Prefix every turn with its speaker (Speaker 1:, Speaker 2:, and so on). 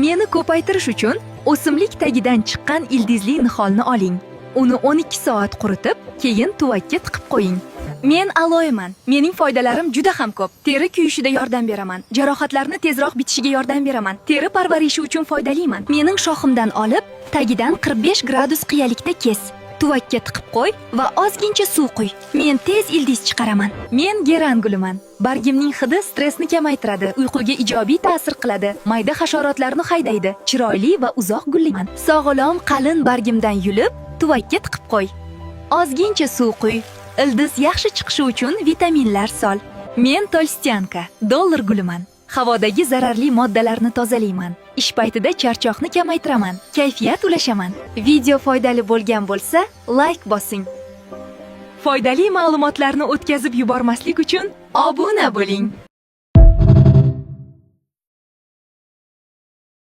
Speaker 1: Miyani ko'paytirish uchun o'simlik tagidan chiqqan ildizli niholni oling. Uni 12 soat quritib, keyin tuvakka tiqib qo'ying.
Speaker 2: Men aloeman. Mening foydalarim juda ham ko'p. Teri kuyishida yordam beraman. Jarohatlarni tezroq bitishiga yordam beraman. Teri parvarishi uchun foydaliman. Mening shoximdan olib, tagidan 45 gradus qiyalikda kes. Tuvakka tiqib qo'y va ozgincha suv quy. Men tez ildiz chiqaraman.
Speaker 1: Men geran guliman. Bargimning hidi stressni kamaytiradi, uyquga ijobiy ta'sir qiladi, mayda hasharotlarni haydaydi. Chiroyli va uzoq gullayman. Sog'lom qalin bargimdan yulib, tuvakka tiqib qo'y. Ozgincha suv quy. Ildiz yaxshi chiqishi uchun vitaminlar sol. Men Tolstyanka, dollar guliman. Havodagi zararli moddalarni tozalayman. Ish paytida charchoqni kamaytiraman. Kayfiyat ulashaman. Video foydali bo'lgan bo'lsa, like bosing. Foydali ma'lumotlarni o'tkazib yubormaslik uchun obuna bo'ling.